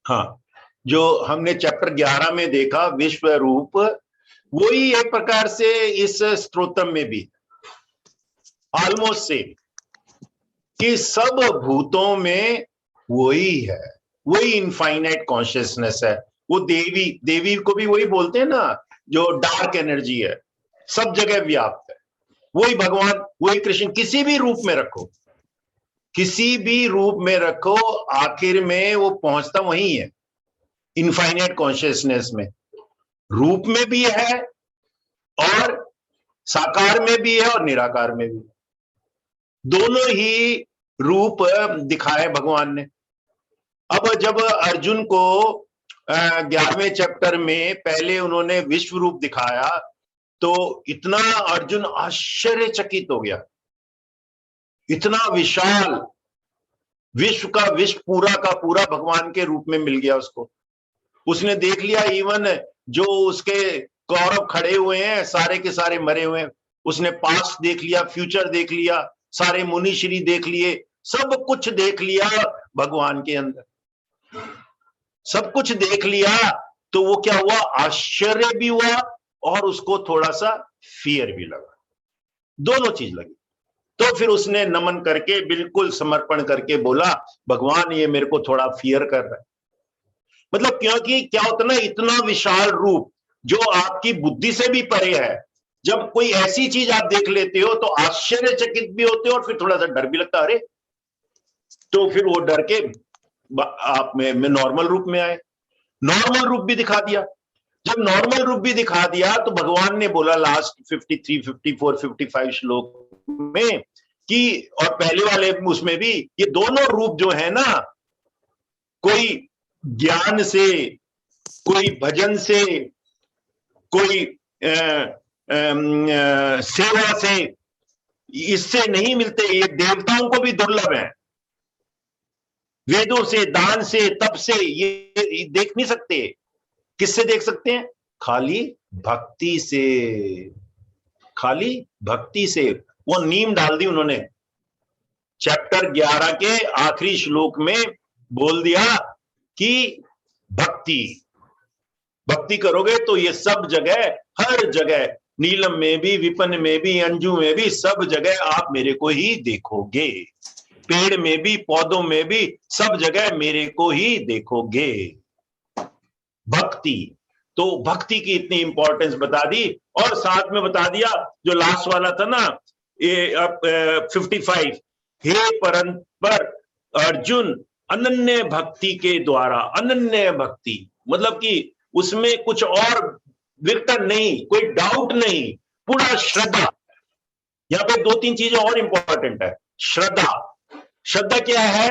हाँ, जो हमने चैप्टर 11 में देखा विश्व रूप, वही एक प्रकार से इस स्तोत्रम में भी ऑलमोस्ट सेम, कि सब भूतों में वही है, वही इनफाइनाइट कॉन्शियसनेस है। वो देवी, देवी को भी वही बोलते हैं ना, जो डार्क एनर्जी है, सब जगह व्याप्त है। वही भगवान, वही कृष्ण, किसी भी रूप में रखो, किसी भी रूप में रखो, आखिर में वो पहुंचता वही है, इनफाइनाइट कॉन्शियसनेस में। रूप में भी है और साकार में भी है और निराकार में भी, दोनों ही रूप दिखाए भगवान ने। अब जब अर्जुन को 11वें चैप्टर में पहले उन्होंने विश्व रूप दिखाया, तो इतना अर्जुन आश्चर्यचकित हो गया, इतना विशाल विश्व का विश्व पूरा का पूरा भगवान के रूप में मिल गया उसको। उसने देख लिया, इवन जो उसके कौरव खड़े हुए हैं सारे के सारे मरे हुए हैं, उसने पास्ट देख लिया, फ्यूचर देख लिया, सारे मुनिश्री देख लिए, सब कुछ देख लिया भगवान के अंदर, सब कुछ देख लिया। तो वो क्या हुआ, आश्चर्य भी हुआ और उसको थोड़ा सा फियर भी लगा, दोनों चीज लगी। तो फिर उसने नमन करके, बिल्कुल समर्पण करके बोला, भगवान ये मेरे को थोड़ा फियर कर रहा है। मतलब क्योंकि क्या होता ना, इतना विशाल रूप जो आपकी बुद्धि से भी परे है, जब कोई ऐसी चीज आप देख लेते हो तो आश्चर्यचकित भी होते हो और फिर थोड़ा सा डर भी लगता है, अरे। तो फिर वो डर के आप में नॉर्मल रूप में आए, नॉर्मल रूप भी दिखा दिया। जब नॉर्मल रूप भी दिखा दिया तो भगवान ने बोला लास्ट 53, 54, 55 श्लोक में कि, और पहले वाले उसमें भी, ये दोनों रूप जो है ना, कोई ज्ञान से, कोई भजन से, कोई सेवा से, इससे नहीं मिलते, ये देवताओं को भी दुर्लभ है। वेदों से, दान से, तप से ये देख नहीं सकते। किससे देख सकते हैं, खाली भक्ति से, खाली भक्ति से। वो नीम डाल दी उन्होंने, चैप्टर 11 के आखिरी श्लोक में बोल दिया कि भक्ति, भक्ति करोगे तो ये सब जगह, हर जगह, नीलम में भी, विपन में भी, अंजू में भी, सब जगह आप मेरे को ही देखोगे, पेड़ में भी, पौधों में भी, सब जगह मेरे को ही देखोगे। भक्ति, तो भक्ति की इतनी इंपॉर्टेंस बता दी, और साथ में बता दिया जो लास्ट वाला था ना, ये 55, हे परंपर अर्जुन अनन्य भक्ति के द्वारा, अनन्य भक्ति मतलब कि उसमें कुछ और विरतन नहीं, कोई डाउट नहीं, पूरा श्रद्धा। यहां पे 2-3 चीजें और इंपॉर्टेंट है। श्रद्धा, श्रद्धा क्या है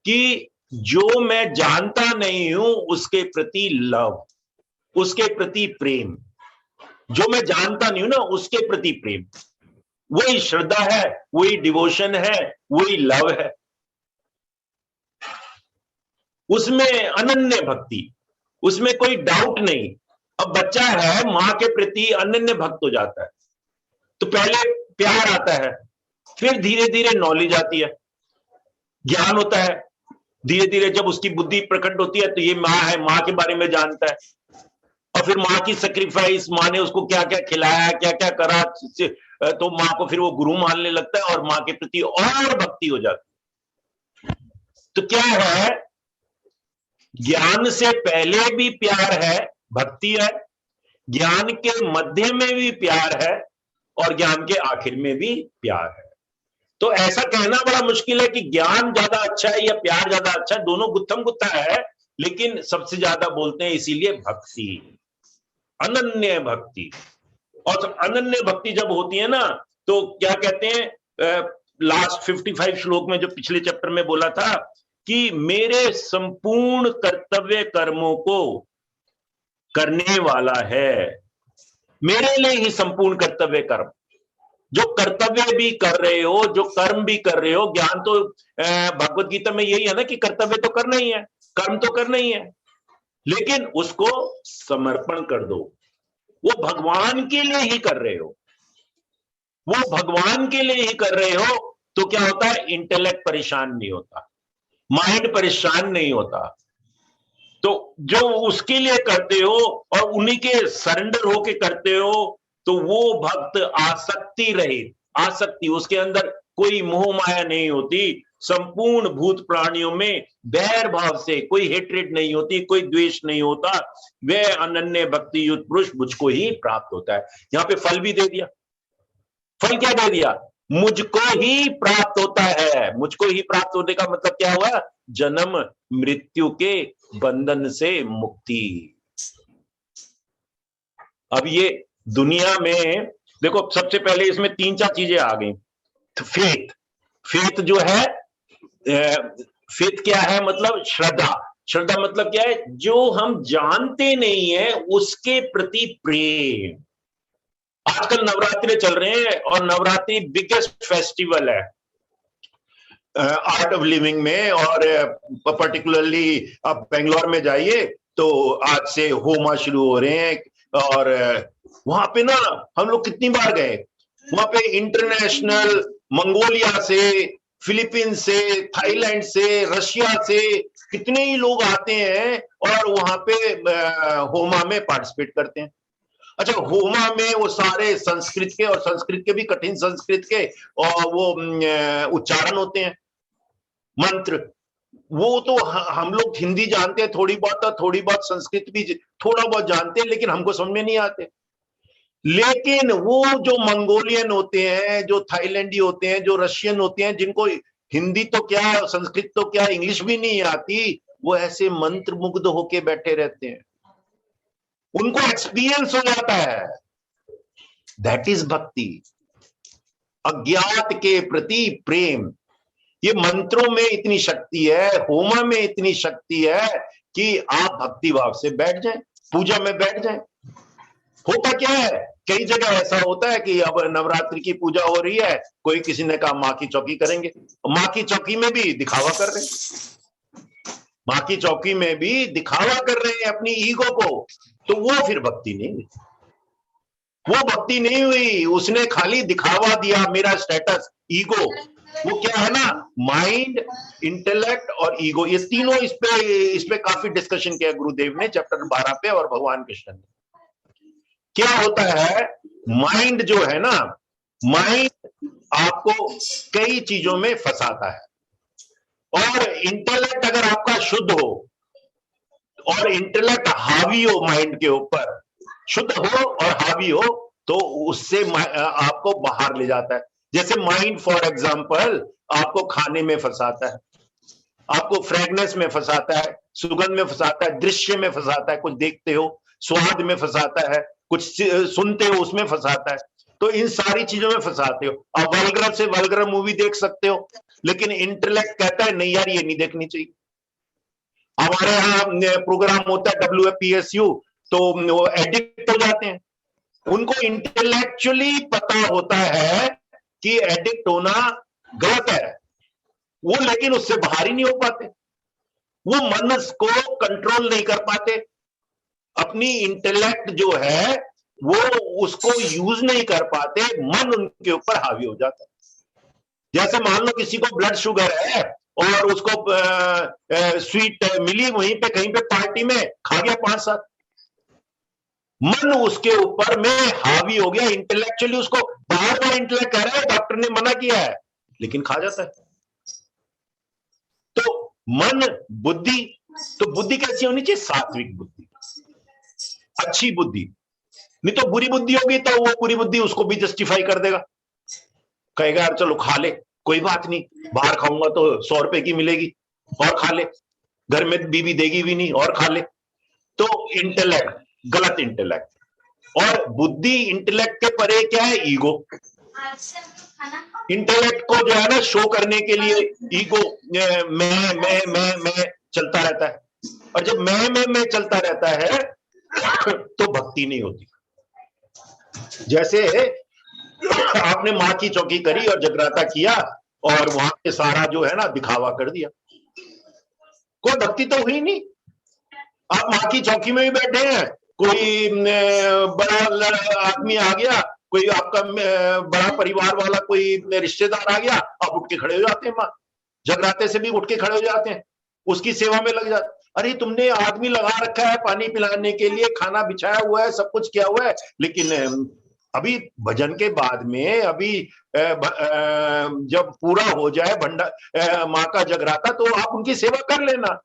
कि जो मैं जानता नहीं हूं उसके प्रति लव, उसके प्रति प्रेम, जो मैं जानता नहीं हूं ना उसके प्रति प्रेम, वही श्रद्धा है, वही डिवोशन है, वही लव है। उसमें अनन्य भक्ति, उसमें कोई डाउट नहीं। अब बच्चा है, मां के प्रति अनन्य भक्त हो जाता है, तो पहले प्यार आता है, फिर धीरे धीरे नॉलेज आती है, ज्ञान होता है, धीरे धीरे जब उसकी बुद्धि प्रकट होती है तो ये माँ है, माँ के बारे में जानता है, और फिर माँ की सेक्रीफाइस, माँ ने उसको क्या क्या खिलाया, क्या क्या करा, तो माँ को फिर वो गुरु मानने लगता है और माँ के प्रति और भक्ति हो जाती है। तो क्या है, ज्ञान से पहले भी प्यार है, भक्ति है, ज्ञान के मध्य में भी प्यार है, और ज्ञान के आखिर में भी प्यार है। तो ऐसा कहना बड़ा मुश्किल है कि ज्ञान ज्यादा अच्छा है या प्यार ज्यादा अच्छा है, दोनों गुत्थम गुत्था है, लेकिन सबसे ज्यादा बोलते हैं इसीलिए भक्ति, अनन्य भक्ति। और अनन्य भक्ति जब होती है ना, तो क्या कहते हैं, लास्ट 55 श्लोक में जो पिछले चैप्टर में बोला था कि मेरे संपूर्ण कर्तव्य कर्मों को करने वाला है, मेरे लिए ही संपूर्ण कर्तव्य कर्म, जो कर्तव्य भी कर रहे हो, जो कर्म भी कर रहे हो, ज्ञान तो भगवत गीता में यही है ना कि कर्तव्य तो करना ही है, कर्म तो करना ही है, लेकिन उसको समर्पण कर दो। वो भगवान के लिए ही कर रहे हो, वो भगवान के लिए ही कर रहे हो, तो क्या होता है, इंटेलेक्ट परेशान नहीं होता, माइंड परेशान नहीं होता, तो जो उसके लिए करते हो और उन्हीं के सरेंडर होके करते हो, तो वो भक्त आसक्ति रहित, आसक्ति, उसके अंदर कोई मोह माया नहीं होती, संपूर्ण भूत प्राणियों में बैर भाव से कोई हेट्रेड नहीं होती, कोई द्वेष नहीं होता, वह अनन्य भक्ति युक्त पुरुष मुझको ही प्राप्त होता है। यहाँ पे फल भी दे दिया। फल क्या दे दिया? मुझको ही प्राप्त होता है। मुझको ही प्राप्त होने का मतलब क्या हुआ? जन्म मृत्यु के बंधन से मुक्ति। अब ये दुनिया में देखो, सबसे पहले इसमें 3-4 चीजें आ गई। फेथ, फेथ जो है, फेथ क्या है? मतलब श्रद्धा। श्रद्धा मतलब क्या है? जो हम जानते नहीं है उसके प्रति प्रेम। आजकल नवरात्रि चल रहे हैं और नवरात्रि बिगेस्ट फेस्टिवल है आर्ट ऑफ लिविंग में, और पर्टिकुलरली आप बेंगलोर में जाइए तो आज से होमा शुरू हो रहे हैं, और वहां पे ना हम लोग कितनी बार गए, वहां पे इंटरनेशनल, मंगोलिया से, फिलीपींस से, थाईलैंड से, रशिया से कितने ही लोग आते हैं और वहां पे होमा में पार्टिसिपेट करते हैं। अच्छा, होमा में वो सारे संस्कृत के, और संस्कृत के भी कठिन संस्कृत के, और वो उच्चारण होते हैं, मंत्र। वो तो हम लोग हिंदी जानते हैं थोड़ी बहुत, और थोड़ी बहुत संस्कृत भी थोड़ा बहुत जानते हैं, लेकिन हमको समझ में नहीं आते। लेकिन वो जो मंगोलियन होते हैं, जो थाईलैंडी होते हैं, जो रशियन होते हैं, जिनको हिंदी तो क्या, संस्कृत तो क्या, इंग्लिश भी नहीं आती, वो ऐसे मंत्र मुग्ध होके बैठे रहते हैं, उनको एक्सपीरियंस हो जाता है। दैट इज भक्ति, अज्ञात के प्रति प्रेम। ये मंत्रों में इतनी शक्ति है, होमा में इतनी शक्ति है कि आप भक्ति भाव से बैठ जाएं, पूजा में बैठ जाएं। होता क्या है, कई जगह ऐसा होता है कि अब नवरात्रि की पूजा हो रही है, कोई किसी ने कहा माँ की चौकी करेंगे, माँ की चौकी में भी दिखावा कर रहे हैं, माँ की चौकी में भी दिखावा कर रहे हैं अपनी ईगो को, तो वो फिर भक्ति नहीं हुई, वो भक्ति नहीं हुई, उसने खाली दिखावा दिया, मेरा स्टेटस, ईगो। वो क्या है ना, माइंड, इंटेलेक्ट और ईगो, ये तीनों इस पे काफी डिस्कशन किया गुरुदेव ने चैप्टर 12 पे, और भगवान कृष्ण ने। क्या होता है, माइंड जो है ना, माइंड आपको कई चीजों में फंसाता है, और इंटेलेक्ट अगर आपका शुद्ध हो, और इंटेलेक्ट हावी हो माइंड के ऊपर, शुद्ध हो और हावी हो, तो उससे आपको बाहर ले जाता है। जैसे माइंड फॉर एग्जांपल आपको खाने में फंसाता है, आपको फ्रेगनेंस में फंसाता है, सुगंध में फंसाता है, दृश्य में फंसाता है, कुछ देखते हो, स्वाद में फंसाता है, कुछ सुनते हो उसमें फंसाता है, तो इन सारी चीजों में फंसाते हो। आप वल्गर से वल्गर मूवी देख सकते हो, लेकिन इंटेलेक्ट कहता है नहीं यार, ये नहीं देखनी चाहिए। हमारे यहाँ प्रोग्राम होता है WPSU, तो वो एडिक्ट हो जाते हैं, उनको इंटेलेक्चुअली पता होता है कि एडिक्ट होना गलत है, वो लेकिन उससे बाहर ही नहीं हो पाते, वो मन को कंट्रोल नहीं कर पाते, अपनी इंटेलेक्ट जो है वो उसको यूज नहीं कर पाते, मन उनके ऊपर हावी हो जाता है। जैसे मान लो किसी को ब्लड शुगर है और उसको स्वीट मिली, वहीं पे कहीं पे पार्टी में खा गया 5-7, मन उसके ऊपर में हावी हो गया, इंटेलेक्चुअली उसको बाहर का इंटेलेक्ट कह रहा है डॉक्टर ने मना किया है, लेकिन खा जाता है। तो मन, बुद्धि, तो बुद्धि कैसी होनी चाहिए? सात्विक बुद्धि, अच्छी बुद्धि। नहीं तो बुरी बुद्धि होगी तो वो बुरी बुद्धि उसको भी जस्टिफाई कर देगा, कहेगा यार चलो खा ले, कोई बात नहीं, बाहर खाऊंगा तो 100 रुपए की मिलेगी, और खा ले, घर में बीवी देगी भी नहीं, और खा ले। तो इंटेलेक्ट, गलत इंटेलेक्ट। और बुद्धि इंटेलेक्ट के परे क्या है? ईगो। इंटेलेक्ट को जो है ना शो करने के लिए ईगो, मैं चलता रहता है, और जब मैं चलता रहता है तो भक्ति नहीं होती। जैसे आपने माँ की चौकी करी और जगराता किया, और वहां पे सारा जो है ना दिखावा कर दिया, कोई भक्ति तो हुई नहीं। आप माँ की चौकी में भी बैठे हैं, कोई बड़ा आदमी आ गया, कोई आपका बड़ा परिवार वाला कोई रिश्तेदार आ गया, आप उठ के खड़े हो जाते हैं, माँ जगराते से भी उठ के खड़े हो जाते हैं, उसकी सेवा में लग जाते। अरे तुमने आदमी लगा रखा है पानी पिलाने के लिए, खाना बिछाया हुआ है, सब कुछ किया हुआ है, लेकिन अभी भजन के बाद में अभी जब पूरा हो जाए माँ का जगराता तो आप उनकी सेवा कर लेना।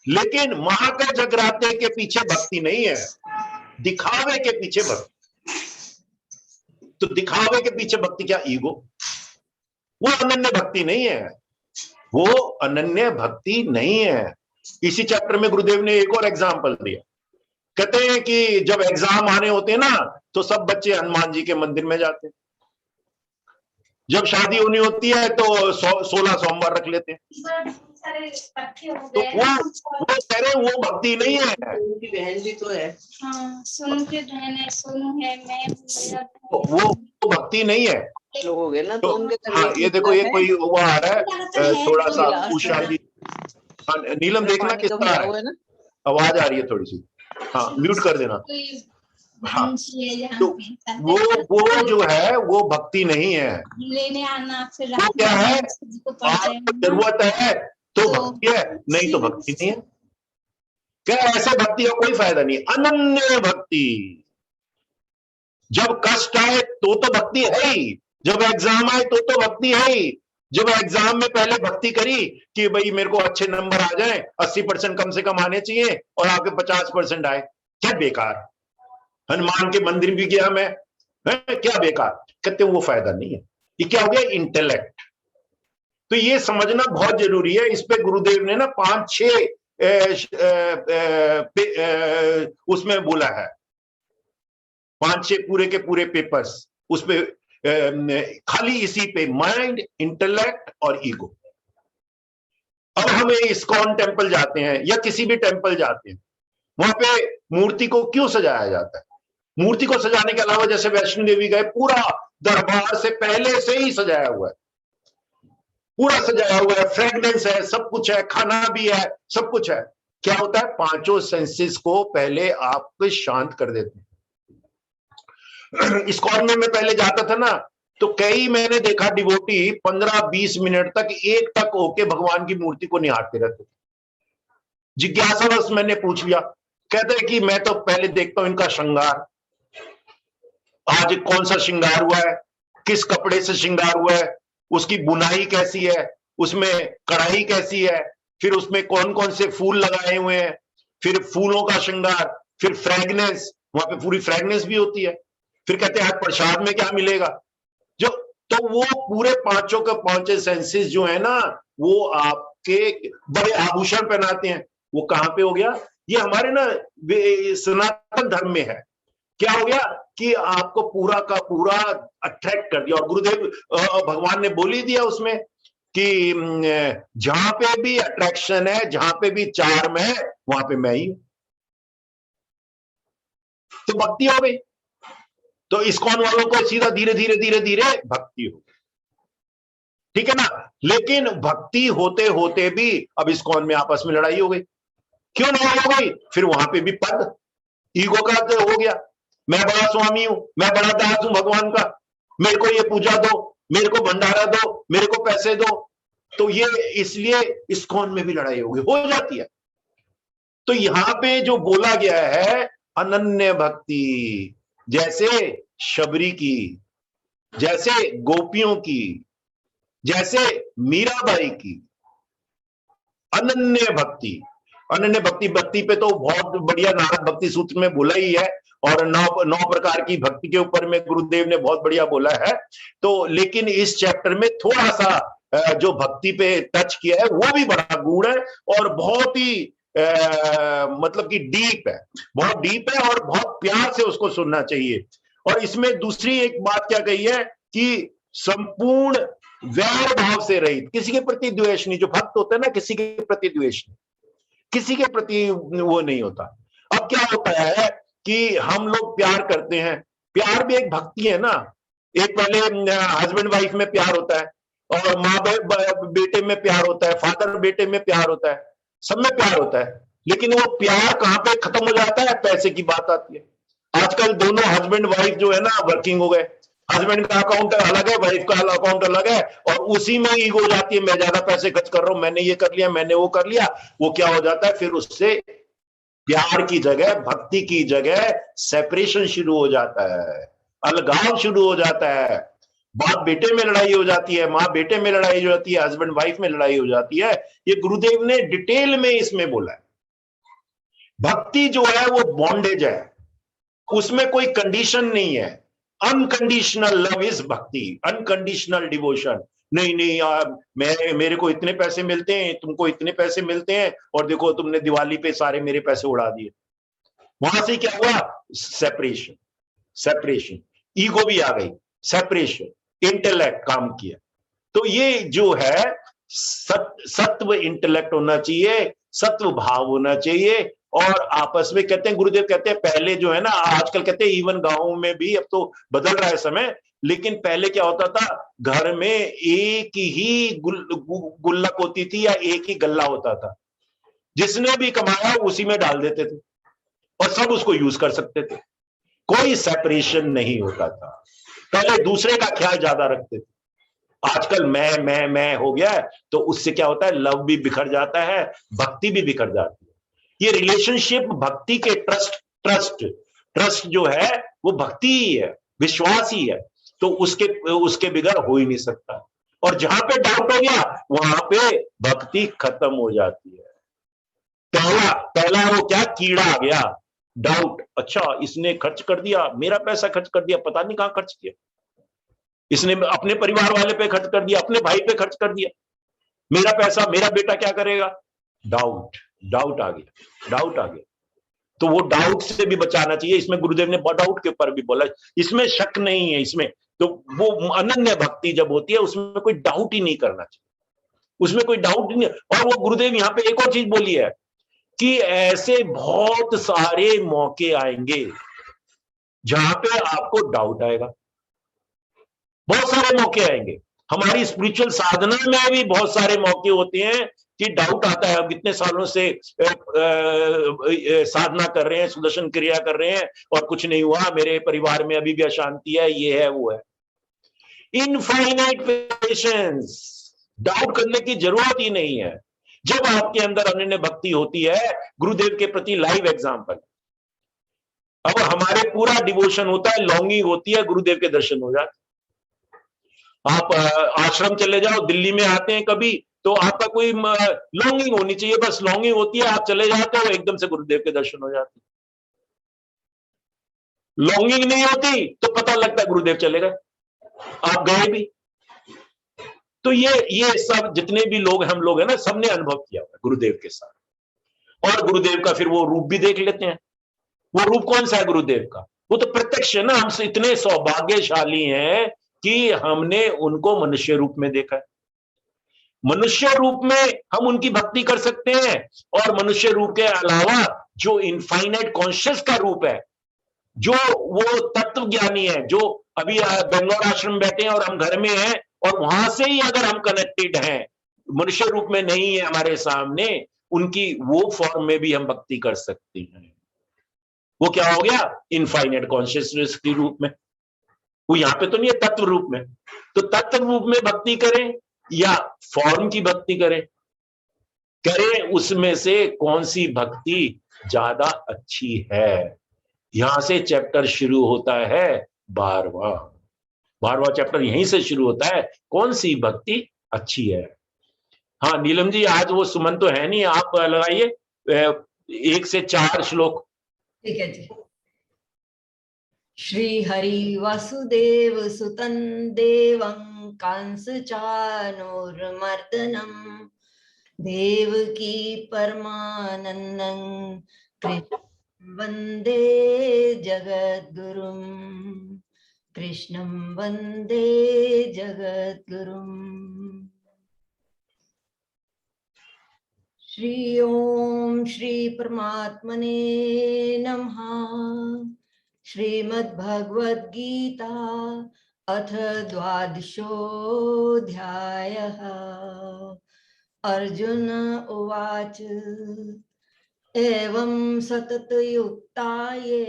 लेकिन माँ का जगराते के पीछे भक्ति नहीं है, दिखावे के पीछे भक्ति। तो दिखावे के पीछे भक्ति क्या? ईगो। वो अनन्य भक्ति नहीं है, वो अनन्य भक्ति नहीं है। इसी चैप्टर में गुरुदेव ने एक और एग्जाम्पल दिया। कहते हैं कि जब एग्जाम आने होते हैं ना तो सब बच्चे हनुमान जी के मंदिर में जाते हैं। जब शादी होनी होती है तो 16 सोमवार रख लेते हैं। तो वो कह रहे वो भक्ति नहीं है। उनकी बहन भी तो है। हाँ, सोनू की बहन है, सोनू है, मैं वो भक्ति नहीं है। लोग हो गए ना तो उनके हाँ, ये देखो ये कोई वो आ रहा है थोड़ा सा उषा जी। नीलम देखना किसका है, आवाज आ रही है थोड़ी सी। हाँ, म्यूट कर देना। हाँ, तो वो जो है वो भक्ति नहीं है। लेने आना फिर वो क्या है, आपको जरूरत है तो भक्ति है, नहीं तो भक्ति नहीं है। क्या ऐसे भक्ति का कोई फायदा नहीं। अनन्य भक्ति, जब कष्ट आए तो भक्ति है ही, जब एग्जाम आए तो भक्ति है ही। जब एग्जाम में पहले भक्ति करी कि भाई मेरे को अच्छे नंबर आ जाए, 80% कम से कम आने चाहिए, और आपके 50% आए, क्या बेकार। हनुमान के मंदिर भी गया मैं, क्या बेकार। कहते वो फायदा नहीं है। ये क्या हो गया, इंटेलेक्ट। तो ये समझना बहुत जरूरी है। इस पे गुरुदेव ने ना 5-6 उसमें बोला है, 5-6 पूरे के पूरे पेपर्स उस पे, खाली इसी पे, माइंड, इंटेलेक्ट और ईगो। अब हम इस्कॉन टेम्पल जाते हैं या किसी भी टेम्पल जाते हैं, वहां पे मूर्ति को क्यों सजाया जाता है? मूर्ति को सजाने के अलावा जैसे वैष्णो देवी गए, पूरा दरबार से पहले से ही सजाया हुआ है, पूरा सजाया हुआ है, फ्रेगनेंस है, सब कुछ है, खाना भी है, सब कुछ है। क्या होता है, 5 सेंसेस को पहले आप शांत कर देते हैं। इस्कॉन में मैं पहले जाता था ना, तो कई मैंने देखा डिवोटी 15-20 मिनट तक एक टक होके भगवान की मूर्ति को निहारते रहते थे। जिज्ञासावश मैंने पूछ लिया, कहते हैं कि मैं तो पहले देखता हूं इनका श्रृंगार, आज कौन सा श्रृंगार हुआ है, किस कपड़े से श्रृंगार हुआ है, उसकी बुनाई कैसी है, उसमें कढ़ाई कैसी है, फिर उसमें कौन कौन से फूल लगाए हुए हैं, फिर फूलों का श्रृंगार, फिर फ्रेगनेंस, वहां पे पूरी फ्रेगनेंस भी होती है, फिर कहते हैं आज प्रसाद में क्या मिलेगा। जो तो वो पूरे 5 के 5 सेंसेस जो है ना, वो आपके बड़े आभूषण पहनाते हैं। वो कहां पे हो गया, ये हमारे ना सनातन धर्म में है। क्या हो गया कि आपको पूरा का पूरा अट्रैक्ट कर दिया। और गुरुदेव भगवान ने बोल ही दिया उसमें कि जहां पे भी अट्रैक्शन है, जहां पे भी चार्म है, वहां पे मैं ही हूं। तो भक्ति हो गई। तो इस्कॉन वालों को सीधा धीरे धीरे धीरे धीरे भक्ति हो गई, ठीक है ना। लेकिन भक्ति होते होते भी अब इस्कॉन में आपस में लड़ाई हो गई। क्यों लड़ाई हो गई? फिर वहां पे भी पद, ईगो का तो हो गया, मैं बड़ा स्वामी हूं, मैं बड़ा दास हूं भगवान का, मेरे को ये पूजा दो, मेरे को भंडारा दो, मेरे को पैसे दो। तो ये इसलिए इस्कॉन में भी लड़ाई हो जाती है। तो यहां पे जो बोला गया है अनन्य भक्ति, जैसे शबरी की, जैसे गोपियों की, जैसे मीराबाई की, अनन्य भक्ति। अनन्य भक्ति पे तो बहुत बढ़िया नारद भक्ति सूत्र में बोला ही है, और 9 प्रकार की भक्ति के ऊपर में गुरुदेव ने बहुत बढ़िया बोला है। तो लेकिन इस चैप्टर में थोड़ा सा जो भक्ति पे टच किया है वो भी बड़ा गूढ़ है और बहुत ही मतलब कि डीप है, बहुत डीप है, और बहुत प्यार से उसको सुनना चाहिए। और इसमें दूसरी एक बात क्या कही है कि संपूर्ण वैर भाव से रहित, किसी के प्रति द्वेष नहीं। जो भक्त होता है ना, किसी के प्रति द्वेष नहीं, किसी के प्रति वो नहीं होता। अब क्या होता है कि हम लोग प्यार करते हैं, प्यार भी एक भक्ति है ना। एक पहले हस्बैंड वाइफ में प्यार होता है, और माँ बेटे में प्यार होता है, फादर बेटे में प्यार होता है, सब में प्यार होता है। लेकिन वो प्यार कहां पे खत्म हो जाता है? पैसे की बात आती है। आजकल दोनों हस्बैंड वाइफ जो है ना वर्किंग हो गए, हस्बैंड का अकाउंट अलग है, वाइफ का अकाउंट अलग है, और उसी में ईगो हो जाती है, मैं ज्यादा पैसे खर्च कर रहा हूं, मैंने ये कर लिया, मैंने वो कर लिया। वो क्या हो जाता है, फिर उससे प्यार की जगह, भक्ति की जगह सेपरेशन शुरू हो जाता है, अलगाव शुरू हो जाता है, बाप बेटे में लड़ाई हो जाती है, माँ बेटे में लड़ाई हो जाती है, हस्बैंड वाइफ में लड़ाई हो जाती है। ये गुरुदेव ने डिटेल में इसमें बोला है। भक्ति जो है वो बॉन्डेज है, उसमें कोई कंडीशन नहीं है। अनकंडीशनल लव इज भक्ति, अनकंडीशनल डिवोशन। नहीं नहीं यार, मेरे को इतने पैसे मिलते हैं, तुमको इतने पैसे मिलते हैं, और देखो तुमने दिवाली पे सारे मेरे पैसे उड़ा दिए। वहां से क्या हुआ, सेपरेशन, सेपरेशन, ईगो भी आ गई, सेपरेशन, इंटेलेक्ट काम किया। तो ये जो है सत्व इंटेलेक्ट होना चाहिए, सत्व भाव होना चाहिए। और आपस में कहते हैं, गुरुदेव कहते हैं पहले जो है ना, आजकल कहते हैं इवन गांवों में भी, अब तो बदल रहा है समय, लेकिन पहले क्या होता था, घर में एक ही गुल्लक होती थी या एक ही गल्ला होता था, जिसने भी कमाया उसी में डाल देते थे और सब उसको यूज कर सकते थे, कोई सेपरेशन नहीं होता था। पहले दूसरे का ख्याल ज्यादा रखते थे। आजकल मैं हो गया है, तो उससे क्या होता है, लव भी बिखर जाता है, भक्ति भी बिखर जाती है। ये रिलेशनशिप भक्ति के ट्रस्ट जो है वो भक्ति ही है, विश्वास ही है। तो उसके बिगड़ हो ही नहीं सकता। और जहां पे डाउट हो गया, वहां पे भक्ति खत्म हो जाती है। पहला वो क्या कीड़ा आ गया, डाउट। अच्छा, इसने खर्च कर दिया, मेरा पैसा खर्च कर दिया, पता नहीं कहां खर्च किया, इसने अपने परिवार वाले पे खर्च कर दिया, अपने भाई पे खर्च कर दिया, मेरा पैसा मेरा बेटा क्या करेगा। डाउट, डाउट आ गया, डाउट आ गया। तो वो डाउट से भी बचाना चाहिए। इसमें गुरुदेव ने डाउट के ऊपर भी बोला, इसमें शक नहीं है इसमें। तो वो अनन्य भक्ति जब होती है, उसमें कोई डाउट ही नहीं करना चाहिए, उसमें कोई डाउट नहीं। और वो गुरुदेव यहाँ पे एक और चीज बोली है कि ऐसे बहुत सारे मौके आएंगे जहां पे आपको डाउट आएगा, बहुत सारे मौके आएंगे। हमारी स्पिरिचुअल साधना में भी बहुत सारे मौके होते हैं कि डाउट आता है। हम कितने सालों से साधना कर रहे हैं, सुदर्शन क्रिया कर रहे हैं, और कुछ नहीं हुआ, मेरे परिवार में अभी भी अशांति है, ये है वो है। इनफाइनाइट पेशेंस, डाउट करने की जरूरत ही नहीं है। जब आपके अंदर अनन्य भक्ति होती है गुरुदेव के प्रति, लाइव एग्जाम्पल, अब हमारे पूरा डिवोशन होता है, लॉन्गिंग होती है, गुरुदेव के दर्शन हो जाते। आप आश्रम चले जाओ, दिल्ली में आते हैं कभी, तो आपका कोई लॉन्गिंग होनी चाहिए, बस लॉन्गिंग होती है, आप चले जाते हो, एकदम से गुरुदेव के दर्शन हो जाते। लॉन्गिंग नहीं होती तो पता लगता गुरुदेव चले गए, आप गए भी। तो ये सब जितने भी लोग हम लोग हैं ना, सबने अनुभव किया हुआ गुरुदेव के साथ। और गुरुदेव का फिर वो रूप भी देख लेते हैं। वो रूप कौन सा है गुरुदेव का, वो तो प्रत्यक्ष है ना। हम इतने सौभाग्यशाली हैं कि हमने उनको मनुष्य रूप में देखा है। मनुष्य रूप में हम उनकी भक्ति कर सकते हैं, और मनुष्य रूप के अलावा जो इनफाइनाइट कॉन्शियस का रूप है, जो वो तत्व ज्ञानी है, जो अभी बेंगलोर आश्रम में बैठे हैं और हम घर में हैं, और वहां से ही अगर हम कनेक्टेड हैं, मनुष्य रूप में नहीं है हमारे सामने, उनकी वो फॉर्म में भी हम भक्ति कर सकते हैं। वो क्या हो गया, इनफाइनाइट कॉन्शियसनेस के रूप में। वो यहां पे तो नहीं है, तत्व रूप में। तो तत्व रूप में भक्ति करें या फॉर्म की भक्ति करें, उसमें से कौन सी भक्ति ज्यादा अच्छी है। यहां से चैप्टर शुरू होता है 12वां चैप्टर यहीं से शुरू होता है, कौन सी भक्ति अच्छी है। हाँ नीलम जी, आज वो सुमन तो है नहीं, आप लगाइए 1 से 4 श्लोक। ठीक है जी। श्री हरि वासुदेव सुतं देवं कंस चाणूरमर्दनम देवकी परमानंदं कृष्णं वंदे जगद्गुरुं, कृष्णं वंदे जगद्गुरुं। श्री ओम श्री परमात्मने नमः। श्रीमद्भगवद गीता अथ 12ोऽध्यायः। अर्जुन उवाच एवं सततयुक्ता ये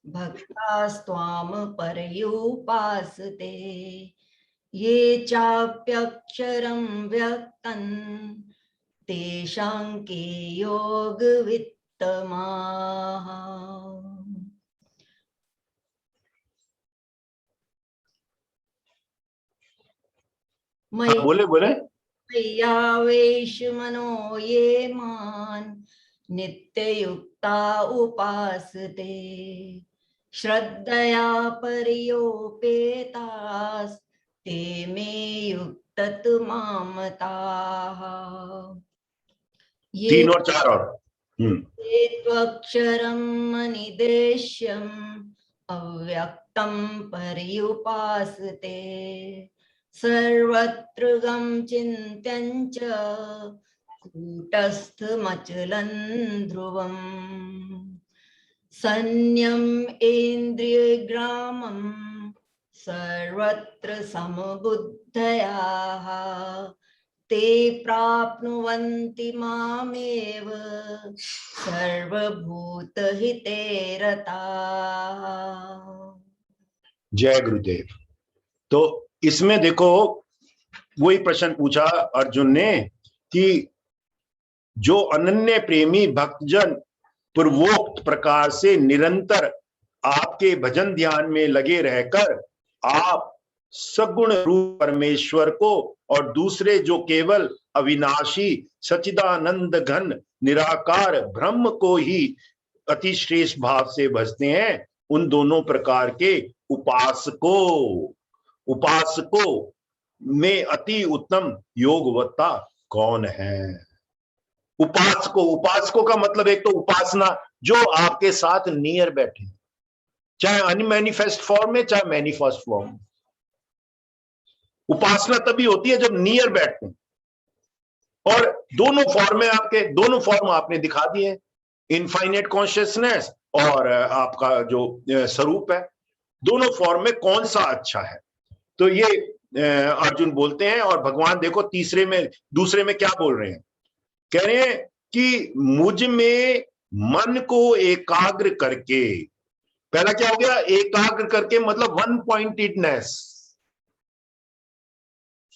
भक्तास्त्वां पर्युपासते ये चाप्यक्षरं व्यक्तं तेषां के योगवित्तमाः। बोले बोले। मय्यावेश मनो ये मान नित्ययुक्ता उपासते श्रद्धया पर्योपेतास् ते मे युक्ततमामताः। ये 3 और 4 और। त्वक्षरम् अनिदेश्यम् अव्यक्तं पर्युपासते सर्वत्र गं चिन्त्यं च कूटस्थमचलं ध्रुवम् सन्न्यम् इन्द्रियग्रामं सर्वत्र समबुद्धयाः ते प्राप्नुवन्ति मामेव सर्वभूतहिते रताः। जय गुरुदेव। तो इसमें देखो वही प्रश्न पूछा अर्जुन ने कि जो अनन्य प्रेमी भक्तजन पूर्वोक्त प्रकार से निरंतर आपके भजन ध्यान में लगे रहकर आप सगुण रूप परमेश्वर को और दूसरे जो केवल अविनाशी सच्चिदानंद घन निराकार ब्रह्म को ही अति श्रेष्ठ भाव से भजते हैं, उन दोनों प्रकार के उपासकों में अति उत्तम योगवत्ता कौन है? उपासकों का मतलब एक तो उपासना जो आपके साथ नियर बैठे, चाहे अनमैनिफेस्ट फॉर्म में चाहे मैनिफेस्ट फॉर्म में। उपासना तभी होती है जब नियर बैठते हैं, और दोनों फॉर्म में दोनों फॉर्म आपने दिखा दिए, इनफाइनाइट कॉन्शियसनेस और आपका जो स्वरूप है, दोनों फॉर्म में कौन सा अच्छा है। तो ये अर्जुन बोलते हैं, और भगवान देखो दूसरे में क्या बोल रहे हैं, कह रहे हैं कि मुझ में मन को एकाग्र करके, पहला क्या हो गया, एकाग्र करके मतलब वन पॉइंटेडनेस,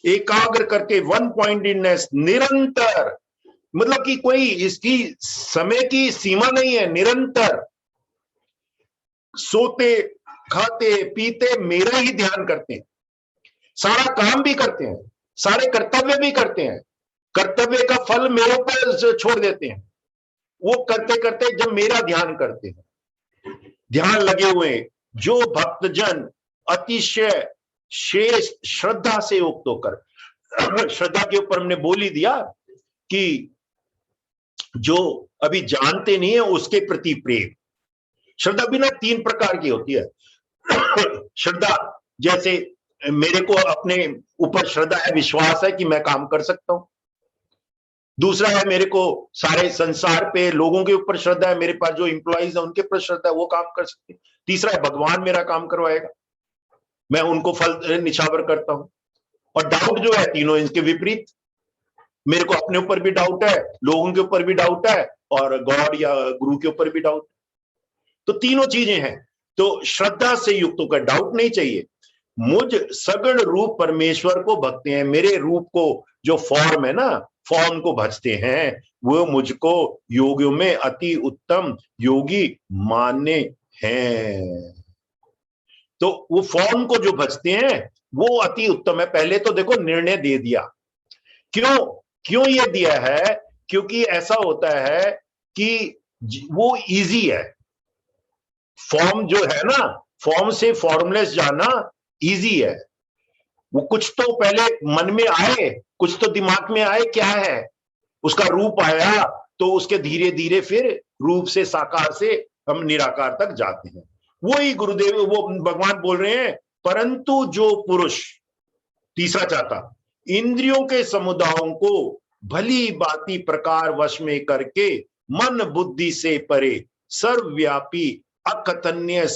एकाग्र करके वन पॉइंटेडनेस, निरंतर मतलब कि कोई इसकी समय की सीमा नहीं है, निरंतर सोते खाते पीते मेरा ही ध्यान करते हैं, सारा काम भी करते हैं, सारे कर्तव्य भी करते हैं, कर्तव्य का फल मेरे ऊपर छोड़ देते हैं, वो करते करते जब मेरा ध्यान करते हैं, ध्यान लगे हुए जो भक्तजन अतिशय श्रेष्ठ श्रद्धा से युक्त होकर, श्रद्धा के ऊपर हमने बोल ही दिया कि जो अभी जानते नहीं है उसके प्रति प्रेम। श्रद्धा भी ना 3 प्रकार की होती है। श्रद्धा जैसे मेरे को अपने ऊपर श्रद्धा है, विश्वास है कि मैं काम कर सकता हूं। दूसरा है मेरे को सारे संसार पे लोगों के ऊपर श्रद्धा है, मेरे पास जो एम्प्लॉइज है उनके ऊपर श्रद्धा है, वो काम कर सकते हैं। तीसरा है भगवान मेरा काम करवाएगा, मैं उनको फल निछावर करता हूं। और डाउट जो है तीनों इनके विपरीत, मेरे को अपने ऊपर भी डाउट है, लोगों के ऊपर भी डाउट है, और गॉड या गुरु के ऊपर भी डाउट। तो तीनों चीजें हैं। तो श्रद्धा से युक्त होकर डाउट नहीं चाहिए। मुझ सगुण रूप परमेश्वर को भजते हैं, मेरे रूप को जो फॉर्म है ना, फॉर्म को भजते हैं, वो मुझको योगियों में अति उत्तम योगी माने हैं। तो वो फॉर्म को जो भजते हैं वो अति उत्तम है। पहले तो देखो निर्णय दे दिया, क्यों ये दिया है, क्योंकि ऐसा होता है कि वो इजी है। फॉर्म जो है ना, फॉर्म से फॉर्मलेस जाना इजी है। वो कुछ तो पहले मन में आए, कुछ तो दिमाग में आए, क्या है उसका रूप आया, तो उसके धीरे धीरे फिर रूप से साकार से हम निराकार तक जाते हैं। वही गुरुदेव वो भगवान बोल रहे हैं, परंतु जो पुरुष, तीसरा चाहता, इंद्रियों के समुदायों को भली भांति प्रकार वश में करके मन बुद्धि से परे सर्वव्यापी अकथन्य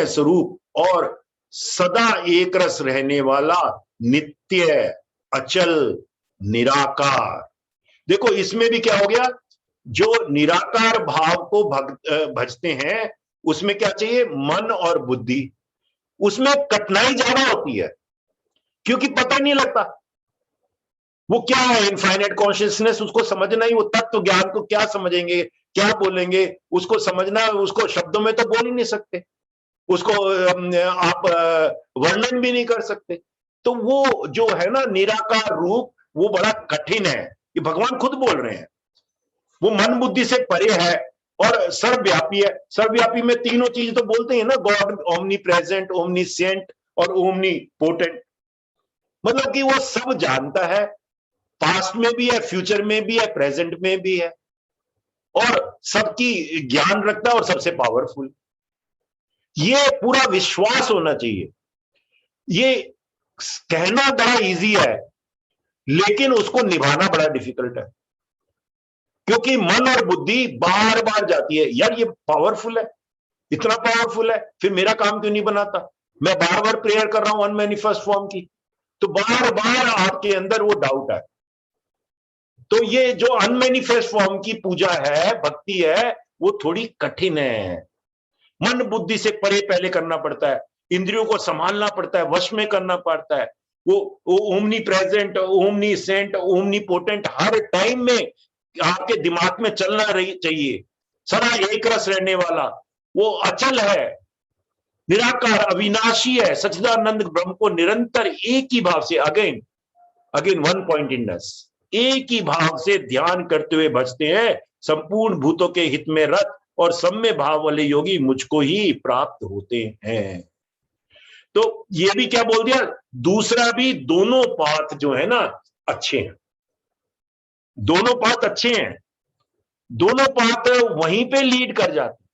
स्वरूप और सदा एक रस रहने वाला नित्य अचल निराकार। देखो इसमें भी क्या हो गया, जो निराकार भाव को भजते हैं उसमें क्या चाहिए? मन और बुद्धि। उसमें कठिनाई ज्यादा होती है क्योंकि पता नहीं लगता वो क्या है। इनफाइनाइट कॉन्शियसनेस, उसको समझना ही, वो तत्व ज्ञान को क्या समझेंगे, क्या बोलेंगे, उसको समझना, उसको शब्दों में तो बोल ही नहीं सकते, उसको आप वर्णन भी नहीं कर सकते। तो वो जो है ना निराकार रूप, वो बड़ा कठिन है। ये भगवान खुद बोल रहे हैं, वो मन बुद्धि से परे है और सर्वव्यापी है। सर्वव्यापी में तीनों चीज तो बोलते हैं ना, गॉड ओमनी प्रेजेंट, ओमनीसेंट और ओमनी पोटेंट। मतलब कि वो सब जानता है, पास्ट में भी है, फ्यूचर में भी है, प्रेजेंट में भी है, और सबकी ज्ञान रखता है और सबसे पावरफुल। ये पूरा विश्वास होना चाहिए। ये कहना बड़ा इजी है लेकिन उसको निभाना बड़ा डिफिकल्ट है, क्योंकि मन और बुद्धि बार बार जाती है, यार ये पावरफुल है, इतना पावरफुल है, फिर मेरा काम क्यों नहीं बनाता? मैं बार बार प्रेयर कर रहा हूं अनमैनिफेस्ट फॉर्म की, तो बार बार आपके अंदर वो डाउट है। तो ये जो अनमैनिफेस्ट फॉर्म की पूजा है, भक्ति है, वो थोड़ी कठिन है। मन बुद्धि से परे पहले करना पड़ता है, इंद्रियों को संभालना पड़ता है, वश में करना पड़ता है। वो omnipresent, omniscient, omnipotent हर टाइम में आपके दिमाग में चलना चाहिए। सदा एक रस रहने वाला, वो अचल है, निराकार, अविनाशी है, सच्चिदानंद ब्रह्म को निरंतर एक ही भाव से, अगेन वन पॉइंट इन दस, एक ही भाव से ध्यान करते हुए भजते हैं। संपूर्ण भूतों के हित में रत और सम्य भाव वाले योगी मुझको ही प्राप्त होते हैं। तो ये भी क्या बोल दिया, दूसरा भी, दोनों पाथ जो है ना अच्छे हैं, दोनों पाथ अच्छे हैं, दोनों पाथ वहीं पे लीड कर जाते,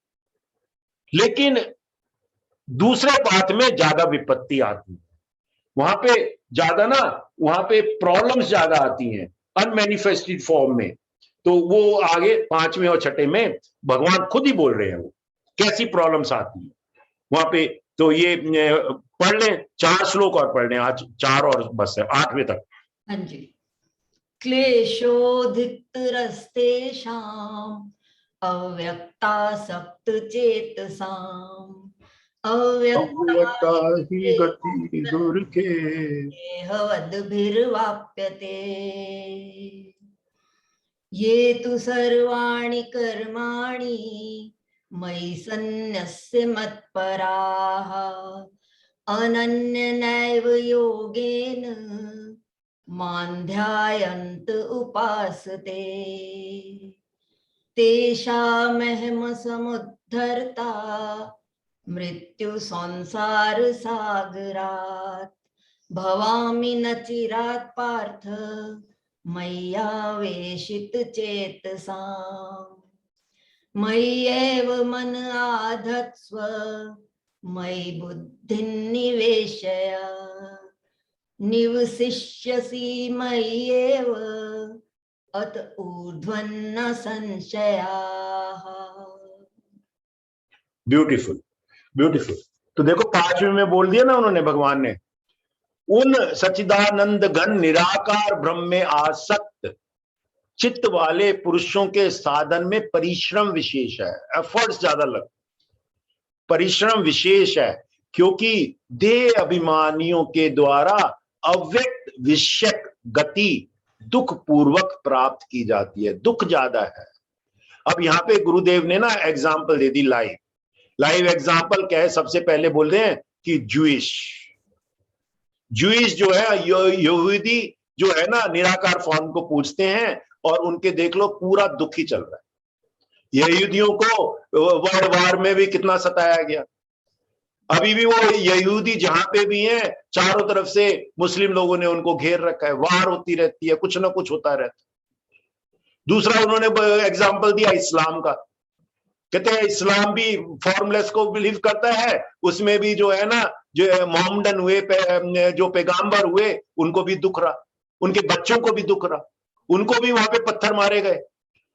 लेकिन दूसरे पाथ में ज्यादा विपत्ति आती है, वहां पे ज्यादा ना, वहां पे प्रॉब्लम्स ज्यादा आती हैं अनमैनिफेस्टेड फॉर्म में। तो वो आगे पांचवें और छठे में भगवान खुद ही बोल रहे हैं वो कैसी प्रॉब्लम्स आती है वहां पे। तो ये पढ़ लें, 4 श्लोक और पढ़ लें, आज 4 और बस है, 8वें तक। हाँ जी। क्लेशोधिक्तरस्तेषाम् अव्यक्तासक्त चेतसाम् अव्यक्ता ही गति दुर्गे देहवद्भिर्वाप्यते। ये तु सर्वाणि कर्माणि मयि सन्न्यस्य मत्पराः अनन्यनैव योगेन मां ध्यायन्त उपासते। तेषामहं समुद्धर्ता मृत्यु संसार सागरात् भवामि न चिरात् पार्थ मय्यावेशित चेतसाम्। मय्येव मन आधत्स्व मयि बुद्धिं निवेशय निवसिष्यसि मय्येव अत ऊर्ध्वन्न संशयाः। Beautiful, beautiful. तो देखो 5वें में बोल दिया ना उन्होंने, भगवान ने, उन सच्चिदानंद घन निराकार ब्रह्म में आसक्त चित्त वाले पुरुषों के साधन में परिश्रम विशेष है, एफर्ट्स ज्यादा लगते, परिश्रम विशेष है, क्योंकि देह अभिमानियों के द्वारा अव्यक्त विषयक गति दुख पूर्वक प्राप्त की जाती है, दुख ज्यादा है। अब यहाँ पे गुरुदेव ने ना एग्जाम्पल दे दी, लाइव एग्जाम्पल क्या है? सबसे पहले बोल रहे हैं कि जूइश जो है, यहूदी जो है ना, निराकार फॉर्म को पूछते हैं और उनके देख लो पूरा दुख ही चल रहा है। यहूदियों को वर्ल्ड वार में भी कितना सताया गया, अभी भी वो यहूदी जहां पे भी हैं चारों तरफ से मुस्लिम लोगों ने उनको घेर रखा है, वार होती रहती है, कुछ ना कुछ होता रहता है। दूसरा उन्होंने एग्जाम्पल दिया इस्लाम का, कहते हैं इस्लाम भी फॉर्मलेस को बिलीव करता है, उसमें भी जो है ना, जो मोहम्मदन हुए, जो पैगंबर हुए, उनको भी दुख रहा, उनके बच्चों को भी दुख रहा, उनको भी वहां पे पत्थर मारे गए।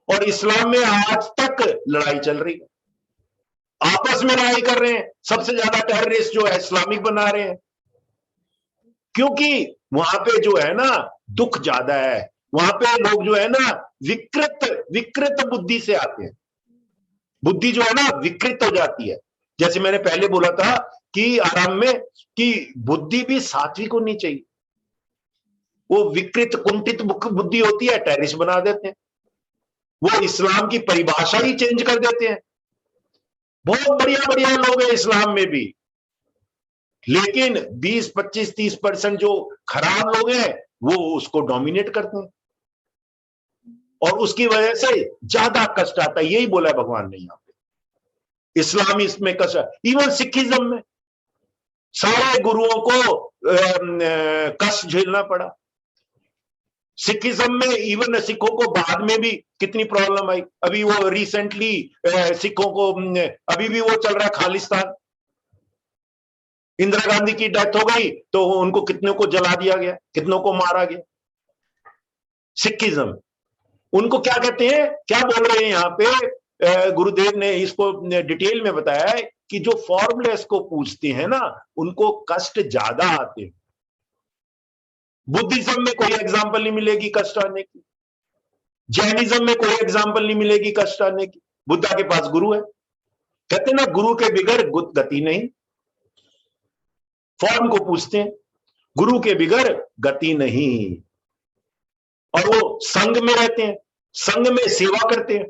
और इस्लाम में आज तक लड़ाई चल रही है, आपस में लड़ाई कर रहे हैं, सबसे ज्यादा टेररिस्ट जो है इस्लामिक बना रहे हैं, क्योंकि वहां पे जो है ना दुख ज्यादा है, वहां पे लोग जो है ना विकृत विकृत बुद्धि से आते हैं। बुद्धि जो है ना विकृत हो जाती है। जैसे मैंने पहले बोला था कि आराम में कि बुद्धि भी सात्विक होनी चाहिए। वो विकृत कुंठित बुद्धि होती है, टेररिस्ट बना देते हैं। वो इस्लाम की परिभाषा ही चेंज कर देते हैं। बहुत बढ़िया बढ़िया लोग हैं इस्लाम में भी, लेकिन 20, 25, 30% जो खराब लोग हैं वो उसको डोमिनेट करते हैं और उसकी वजह से ज्यादा कष्ट आता है। यही बोला है भगवान ने यहाँ पे। इस्लाम इसमें कष्ट, इवन सिखिज्म में सारे गुरुओं को कष्ट झेलना पड़ा। सिखिज्म में इवन सिखों को बाद में भी कितनी प्रॉब्लम आई। अभी वो रिसेंटली सिखों को अभी भी वो चल रहा है खालिस्तान। इंदिरा गांधी की डेथ हो गई तो उनको कितनों को जला दिया गया, कितनों को मारा गया। सिखिज्म उनको क्या कहते हैं, क्या बोल रहे हैं यहाँ पे गुरुदेव ने इसको डिटेल में बताया है कि जो फॉर्मलेस को पूछते हैं ना उनको कष्ट ज्यादा आते हैं। बुद्धिज्म में कोई एग्जांपल नहीं मिलेगी कष्ट आने की, जैनिज्म में कोई एग्जांपल नहीं मिलेगी कष्ट आने की। बुद्धा के पास गुरु है, कहते ना गुरु के बिगर गति नहीं। फॉर्म को पूछते हैं, गुरु के बिगर गति नहीं। और वो संघ में रहते हैं, संघ में सेवा करते हैं।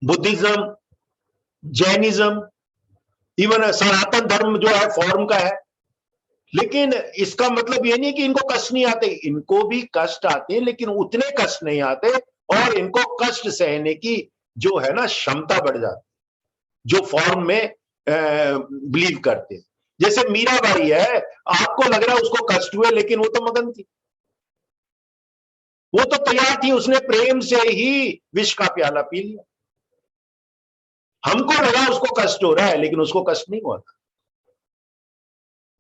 बुद्धिज्म, जैनिज्म, इवन सनातन धर्म जो है फॉर्म का है। लेकिन इसका मतलब ये नहीं कि इनको कष्ट नहीं आते, इनको भी कष्ट आते हैं, लेकिन उतने कष्ट नहीं आते और इनको कष्ट सहने की जो है ना क्षमता बढ़ जाती, जो फॉर्म में बिलीव करते हैं। जैसे मीराबाई है, आपको लग रहा है उसको कष्ट हुए, लेकिन वो तो मगन थी, वो तो तैयार थी, उसने प्रेम से ही विष का प्याला पी लिया। हमको लगा उसको कष्ट हो रहा है, लेकिन उसको कष्ट नहीं हुआ था।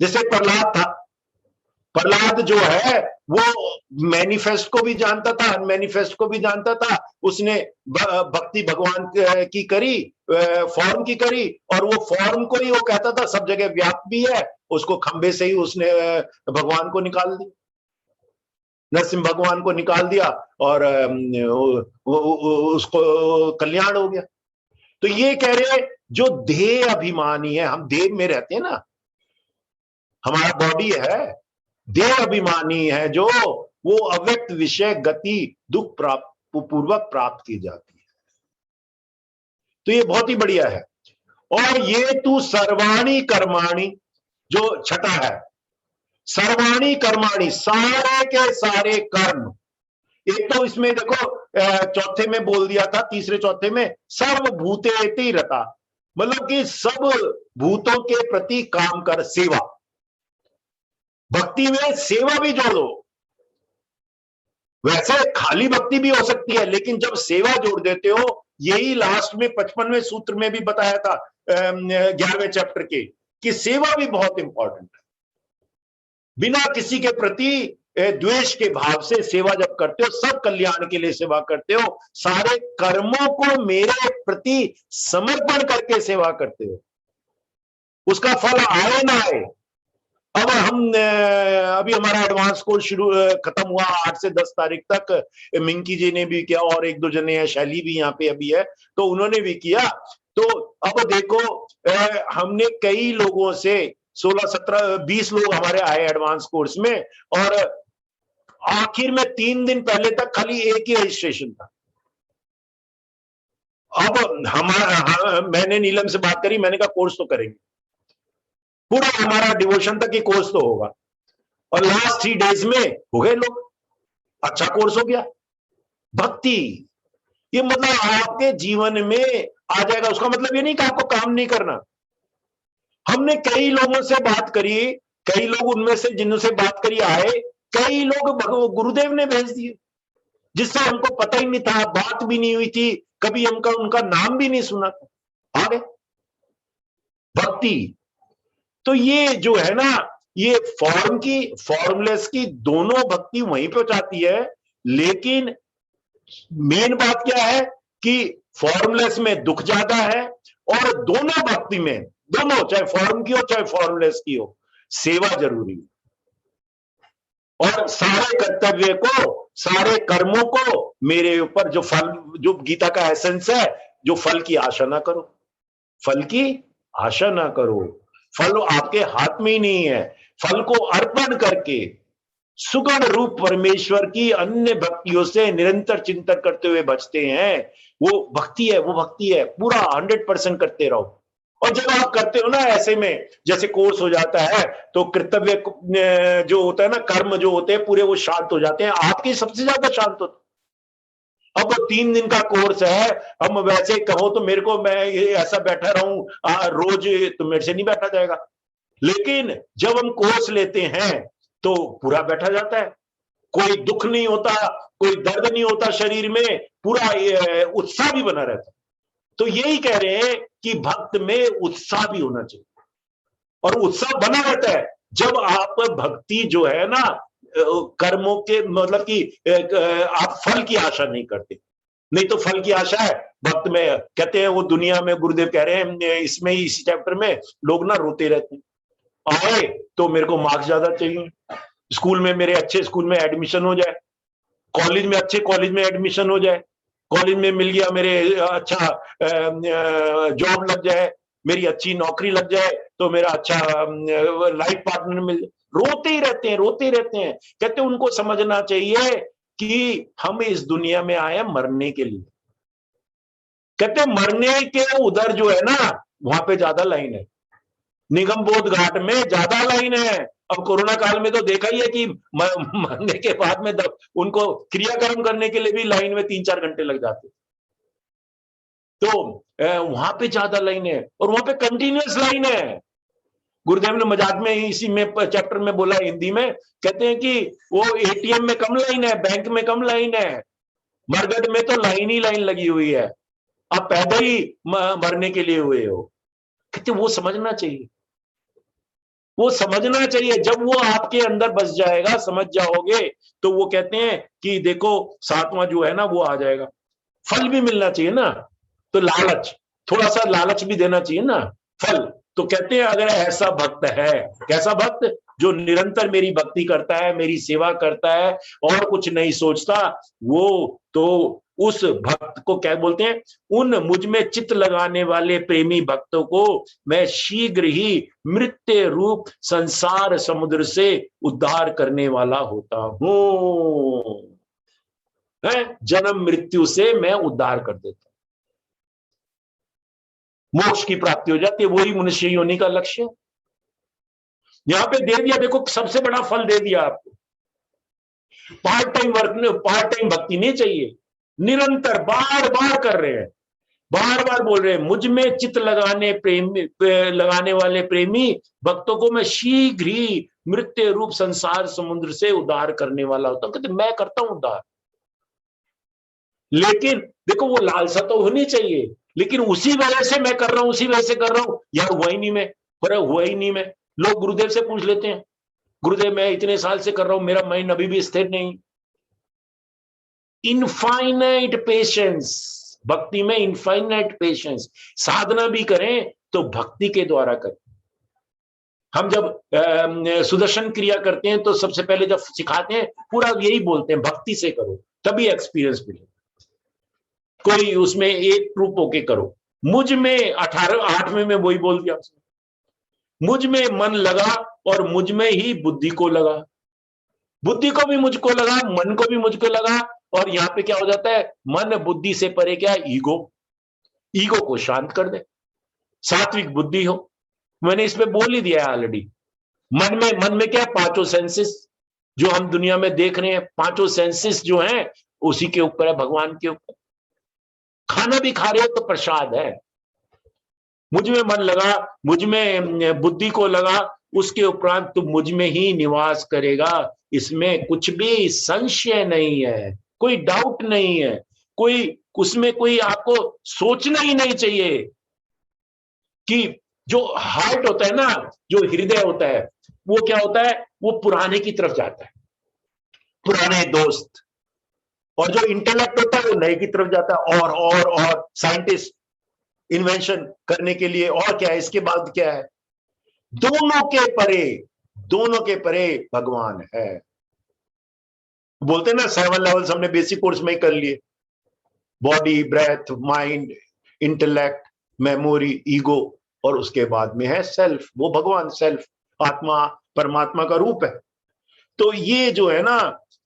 जैसे प्रहलाद था, प्रहलाद जो है वो मैनिफेस्ट को भी जानता था, अनमैनिफेस्ट को भी जानता था। उसने भक्ति भगवान की करी, फॉर्म की करी, और वो फॉर्म को ही वो कहता था सब जगह व्याप्त भी है। उसको खंबे से ही उसने भगवान को निकाल दिया, नरसिंह भगवान को निकाल दिया और उसको कल्याण हो गया। तो ये कह रहे जो देह अभिमानी है, हम देह में रहते हैं ना, हमारा बॉडी है, देह अभिमानी है जो, वो अव्यक्त विषय गति दुख पूर्वक प्राप्त की जाती है। तो ये बहुत ही बढ़िया है। और ये तू सर्वाणी कर्माणी, जो छठा है, सर्वाणी कर्माणी, सारे के सारे कर्म। एक तो इसमें देखो चौथे में बोल दिया था, तीसरे चौथे में सर्व भूतेति रता, मतलब कि सब भूतों के प्रति काम कर, सेवा। भक्ति में सेवा भी जोड़ दो। वैसे खाली भक्ति भी हो सकती है, लेकिन जब सेवा जोड़ देते हो, यही लास्ट में 55वें सूत्र में भी बताया था 11वें चैप्टर के, कि सेवा भी बहुत इंपॉर्टेंट है। बिना किसी के प्रति द्वेष के भाव से सेवा जब करते हो, सब कल्याण के लिए सेवा करते हो, सारे कर्मों को मेरे प्रति समर्पण करके सेवा करते हो, उसका फल आए ना आए। अब हम अभी हमारा एडवांस कोर्स खत्म हुआ 8 से 10 तारीख तक। मिंकी जी ने भी किया और एक दो जने हैं, शैली भी यहाँ पे अभी है, तो उन्होंने भी किया। तो अब देखो हमने कई लोगों से 16, 17, 20 लोग हमारे आए एडवांस कोर्स में, और आखिर में 3 दिन पहले तक खाली एक ही रजिस्ट्रेशन था। अब मैंने नीलम से बात करी, मैंने कहा कोर्स तो करेंगे, पूरा हमारा डिवोशन तक ही कोर्स तो होगा। और लास्ट 3 डेज में हो गए लोग, अच्छा कोर्स हो गया। भक्ति ये मतलब आपके जीवन में आ जाएगा। उसका मतलब ये नहीं कि आपको काम नहीं करना। हमने कई लोगों से बात करी, कई लोग उनमें से जिनसे बात करी आए, कई लोग गुरुदेव ने भेज दिए, जिससे हमको पता ही नहीं था, बात भी नहीं हुई थी, कभी हमका उनका नाम भी नहीं सुना था, आ गए। भक्ति तो ये जो है ना, ये फॉर्म की फॉर्मलेस की दोनों भक्ति वहीं पे जाती है। लेकिन मेन बात क्या है कि फॉर्मलेस में दुख ज्यादा है, और दोनों भक्ति में, दोनों, चाहे फॉर्म की हो चाहे फॉर्मलेस की हो, सेवा जरूरी है। और सारे कर्तव्य को सारे कर्मों को मेरे ऊपर जो फल, जो गीता का एसेंस है, जो फल की आशा ना करो, फल की आशा ना करो, फल आपके हाथ में ही नहीं है। फल को अर्पण करके सुगण रूप परमेश्वर की अन्य भक्तियों से निरंतर चिंतन करते हुए बचते हैं, वो भक्ति है, वो भक्ति है। पूरा 100% करते रहो। और जब आप करते हो ना, ऐसे में जैसे कोर्स हो जाता है तो कर्तव्य जो होता है ना, कर्म जो होते हैं पूरे, वो शांत हो जाते हैं, आपके सबसे ज्यादा शांत होते। अब 3 दिन का कोर्स है, हम वैसे कहो तो मेरे को, मैं ऐसा बैठा रहूं रोज, तो मेरे से नहीं बैठा जाएगा। लेकिन जब हम कोर्स लेते हैं तो पूरा बैठा जाता है, कोई दुख नहीं होता, कोई दर्द नहीं होता शरीर में, पूरा उत्साह भी बना रहता है। तो यही कह रहे हैं कि भक्त में उत्साह भी होना चाहिए, और उत्साह बना रहता है जब आप भक्ति जो है ना, कर्मों के मतलब कि आप फल की आशा नहीं करते। नहीं तो फल की आशा है भक्त में, कहते हैं वो दुनिया में, गुरुदेव कह रहे हैं इसमें ही, इसी चैप्टर में, लोग ना रोते रहते हैं, आए तो मेरे को मार्क्स ज्यादा चाहिए, स्कूल में मेरे अच्छे स्कूल में एडमिशन हो जाए, कॉलेज में अच्छे कॉलेज में एडमिशन हो जाए, कॉलेज में मिल गया मेरे अच्छा जॉब लग जाए, मेरी अच्छी नौकरी लग जाए, तो मेरा अच्छा लाइफ पार्टनर मिल जाए। रोते ही रहते हैं, रोते ही रहते हैं। कहते हैं उनको समझना चाहिए कि हम इस दुनिया में आए मरने के लिए। कहते मरने के उधर जो है ना, वहां पे ज्यादा लाइन है, निगम बोध घाट में ज्यादा लाइन है। अब कोरोना काल में तो देखा ही है कि मरने के बाद में उनको क्रियाकर्म करने के लिए भी लाइन में 3-4 घंटे लग जाते। तो वहां पे ज्यादा लाइन है, और वहां पे कंटिन्यूअस लाइन है। गुरुदेव ने मजाक में इसी में चैप्टर में बोला हिंदी में, कहते हैं कि वो एटीएम में कम लाइन है, बैंक में कम लाइन है, मरगट में तो लाइन ही लाइन लगी हुई है, आप पैदल ही मरने के लिए हुए हो। कहते वो समझना चाहिए, वो समझना चाहिए। जब वो आपके अंदर बस जाएगा, समझ जाओगे, तो वो कहते हैं कि देखो 7वां जो है ना वो आ जाएगा। फल भी मिलना चाहिए ना, तो लालच, थोड़ा सा लालच भी देना चाहिए ना, फल। तो कहते हैं अगर ऐसा भक्त है, कैसा भक्त, जो निरंतर मेरी भक्ति करता है, मेरी सेवा करता है और कुछ नहीं सोचता, वो तो उस भक्त को क्या बोलते हैं, उन मुझ में चित्त लगाने वाले प्रेमी भक्तों को मैं शीघ्र ही मृत्यु रूप संसार समुद्र से उद्धार करने वाला होता हूं। जन्म मृत्यु से मैं उद्धार कर देता हूं, मोक्ष की प्राप्ति हो जाती है। वही मनुष्य योनि का लक्ष्य है। यहां पे दे दिया, देखो सबसे बड़ा फल दे दिया आपको। Part time work, part time भक्ति नहीं चाहिए, निरंतर बार बार कर रहे हैं, बार बार बोल रहे हैं, मुझ में चित्त लगाने वाले प्रेमी भक्तों को मैं शीघ्र ही मृत्यु रूप संसार समुद्र से उद्धार करने वाला होता हूं। कहते मैं करता हूं उद्धार, लेकिन देखो वो लालसा तो होनी चाहिए, लेकिन उसी वजह से मैं कर रहा हूं, उसी वजह से कर रहा हूं, यार हुआ ही नहीं मैं, पर हुआ ही नहीं मैं। लोग गुरुदेव से पूछ लेते हैं, गुरुदेव मैं इतने साल से कर रहा हूं, मेरा माइंड अभी भी स्थिर नहीं। इनफाइनाइट पेशेंस, भक्ति में इनफाइनाइट पेशेंस। साधना भी करें तो भक्ति के द्वारा करें। हम जब सुदर्शन क्रिया करते हैं तो सबसे पहले जब सिखाते हैं पूरा यही बोलते हैं, भक्ति से करो, तभी एक्सपीरियंस मिलेगा। कोई उसमें एक रूप होके करो। मुझ में 8वें में वही बोल दिया, मुझ में मन लगा और मुझ में ही बुद्धि को लगा, बुद्धि को भी मुझको लगा, मन को भी मुझको लगा। और यहां पे क्या हो जाता है, मन बुद्धि से परे क्या, ईगो, ईगो को शांत कर दे, सात्विक बुद्धि हो। मैंने इसमें बोल ही दिया है ऑलरेडी। मन में क्या, 5 सेंसेस जो हम दुनिया में देख रहे हैं, 5 सेंसेस जो हैं उसी के ऊपर है, भगवान के ऊपर। खाना भी खा रहे हो तो प्रसाद है। मुझ में मन लगा, मुझ में बुद्धि को लगा, उसके उपरांत तू मुझ में ही निवास करेगा। इसमें कुछ भी संशय नहीं है, कोई डाउट नहीं है, कोई उसमें कोई आपको सोचना ही नहीं चाहिए कि जो हार्ट होता है ना, जो हृदय होता है, वो क्या होता है, वो पुराने की तरफ जाता है, पुराने दोस्त। और जो इंटेलेक्ट होता है वो नए की तरफ जाता है, और साइंटिस्ट इन्वेंशन करने के लिए, और क्या है इसके बाद क्या है। दोनों के परे भगवान है। बोलते हैं ना 7 लेवल्स हमने बेसिक कोर्स में ही कर लिए, body, breath, mind, intellect, memory, ego, और उसके बाद में है सेल्फ, वो भगवान, सेल्फ, आत्मा, परमात्मा का रूप है। तो ये जो है ना,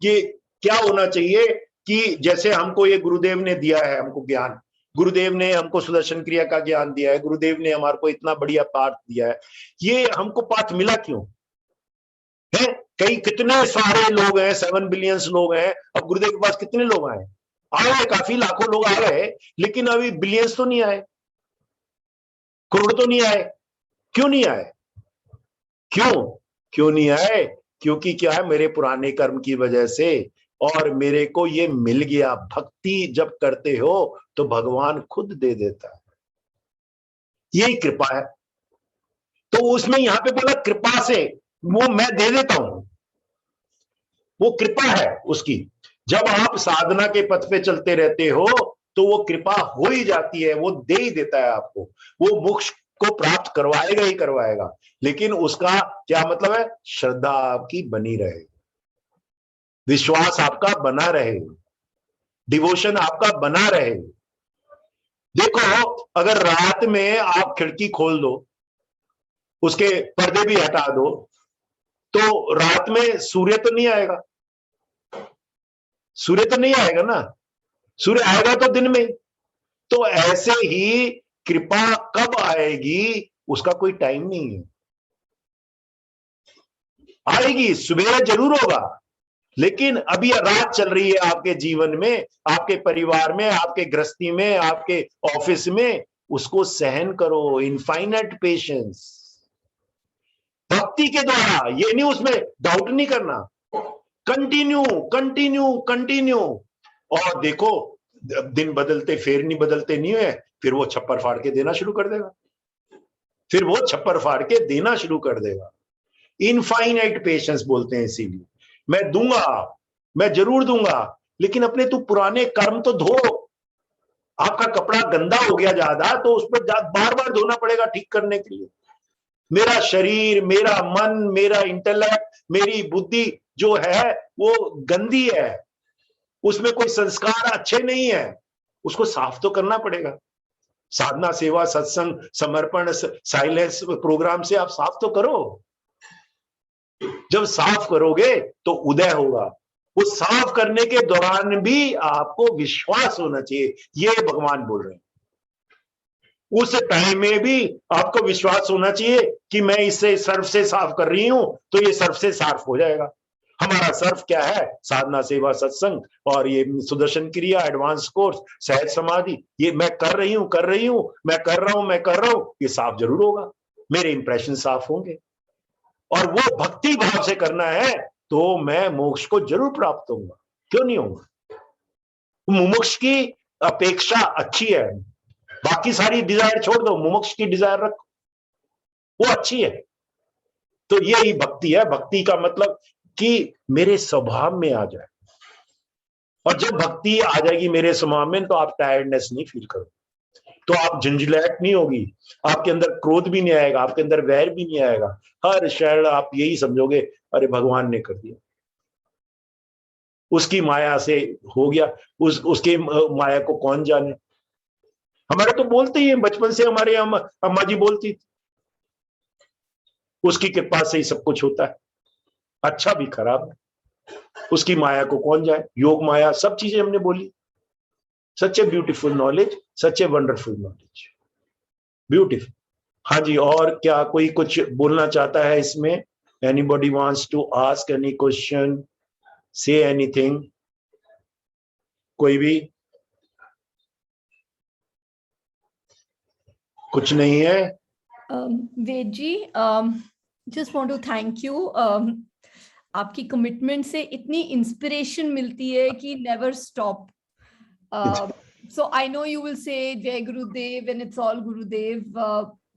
ये क्या होना चाहिए कि जैसे हमको ये गुरुदेव ने दिया है, हमको ज्ञान, गुरुदेव ने हमको सुदर्शन क्रिया का ज्ञान दिया है, गुरुदेव ने हमारे को इतना बढ़िया पाठ दिया है, ये हमको पाठ मिला क्यों है? कई कितने सारे लोग हैं, 7 बिलियंस लोग हैं, अब गुरुदेव के पास कितने लोग आए? आए काफी, लाखों लोग आ गए, लेकिन अभी बिलियंस तो नहीं आए, करोड़ तो नहीं आए। क्यों नहीं आए? क्यों नहीं आए? क्योंकि क्या है, मेरे पुराने कर्म की वजह से, और मेरे को ये मिल गया। भक्ति जब करते हो तो भगवान खुद दे देता है, यही कृपा है। तो उसमें यहां पे बोला कृपा से, वो मैं दे देता हूं, वो कृपा है उसकी। जब आप साधना के पथ पे चलते रहते हो तो वो कृपा हो ही जाती है, वो दे ही देता है आपको, वो मोक्ष को प्राप्त करवाएगा ही करवाएगा। लेकिन उसका क्या मतलब है? श्रद्धा आपकी बनी रहे, विश्वास आपका बना रहे, डिवोशन आपका बना रहे। देखो, अगर रात में आप खिड़की खोल दो, उसके पर्दे भी हटा दो, तो रात में सूर्य तो नहीं आएगा, सूर्य तो नहीं आएगा ना, सूर्य आएगा तो दिन में। तो ऐसे ही कृपा कब आएगी उसका कोई टाइम नहीं है, आएगी, सुबह जरूर होगा, लेकिन अभी रात चल रही है आपके जीवन में, आपके परिवार में, आपके गृहस्थी में, आपके ऑफिस में, उसको सहन करो, इनफाइनाइट पेशेंस, भक्ति के द्वारा। ये नहीं, उसमें डाउट नहीं करना, कंटिन्यू कंटिन्यू कंटिन्यू। और देखो, दिन बदलते फेर नहीं बदलते नहीं है, फिर वो छप्पर फाड़ के देना शुरू कर देगा, फिर वो छप्पर फाड़ के देना शुरू कर देगा। इनफाइनाइट पेशेंस बोलते हैं। इसीलिए मैं दूंगा, मैं जरूर दूंगा, लेकिन अपने तू पुराने कर्म तो धो। आपका कपड़ा गंदा हो गया ज्यादा, तो उस पर बार बार धोना पड़ेगा ठीक करने के लिए। मेरा शरीर, मेरा मन, मेरा इंटेलेक्ट, मेरी बुद्धि जो है वो गंदी है, उसमें कोई संस्कार अच्छे नहीं है, उसको साफ तो करना पड़ेगा। साधना, सेवा, सत्संग, समर्पण, साइलेंस प्रोग्राम से आप साफ तो करो। जब साफ करोगे तो उदय होगा। वो साफ करने के दौरान भी आपको विश्वास होना चाहिए, ये भगवान बोल रहे हैं। उस टाइम में भी आपको विश्वास होना चाहिए कि मैं इसे सर्फ से साफ कर रही हूं, तो ये सर्फ से साफ हो जाएगा। हमारा सर्फ क्या है? साधना, सेवा, सत्संग, और ये सुदर्शन क्रिया, एडवांस कोर्स, सहज समाधि, ये मैं कर रही हूं, मैं कर रहा हूं, ये साफ जरूर होगा, मेरे इंप्रेशन साफ होंगे। और वो भक्ति भाव से करना है तो मैं मोक्ष को जरूर प्राप्त होऊंगा, क्यों नहीं होऊंगा? मुमुक्ष की अपेक्षा अच्छी है, बाकी सारी डिजायर छोड़ दो, मुमुक्ष की डिजायर रखो, वो अच्छी है। तो यही भक्ति है। भक्ति का मतलब कि मेरे स्वभाव में आ जाए, और जब भक्ति आ जाएगी मेरे स्वभाव में तो आप टायर्डनेस नहीं फील करोगे, तो आप झंझलाहट नहीं होगी, आपके अंदर क्रोध भी नहीं आएगा, आपके अंदर वैर भी नहीं आएगा। हर क्षण आप यही समझोगे, अरे भगवान ने कर दिया, उसकी माया से हो गया, उसकी माया को कौन जाने। हमारे तो बोलते ही हैं, बचपन से हमारे अम्मा जी बोलती थी, उसकी कृपा से ही सब कुछ होता है, अच्छा भी खराब है, उसकी माया को कौन जाए। योग माया सब चीजें हमने बोली। Such a beautiful knowledge, such a wonderful knowledge, beautiful. हाँ जी, और क्या कोई कुछ बोलना चाहता है इसमें? Anybody wants to ask any question, say anything? कोई भी? कुछ नहीं है? Ved ji, just want to thank you. आपकी कमिटमेंट से इतनी इंस्पिरेशन मिलती है कि never stop. So I know you will say Jai Gurudev and it's all Gurudev,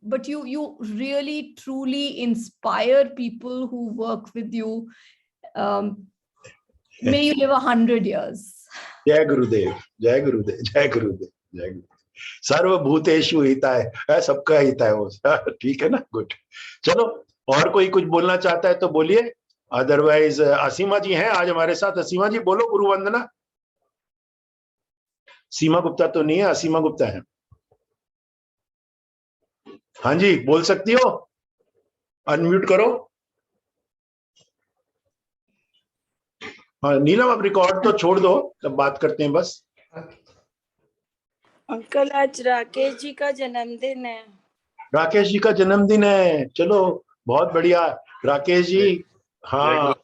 but you really truly inspire people who work with you. May you live 100 years. जय गुरुदेव, जय गुरुदेव, जय गुरुदेव, जय गुरुदेव। सर्वभूतेषु हिताय है, सबका हित है वो। ठीक है ना? गुड। चलो, और कोई कुछ बोलना चाहता है तो बोलिए। अदरवाइज असीमा जी हैं आज हमारे साथ। असीमा जी बोलो गुरु वंदना। सीमा गुप्ता तो नहीं है, असीमा गुप्ता है। हाँ जी बोल सकती हो, अनम्यूट करो। हाँ नीलम, अब रिकॉर्ड तो छोड़ दो, तब बात करते हैं बस। अंकल आज राकेश जी का जन्मदिन है। राकेश जी का जन्मदिन है, चलो बहुत बढ़िया राकेश जी। हाँ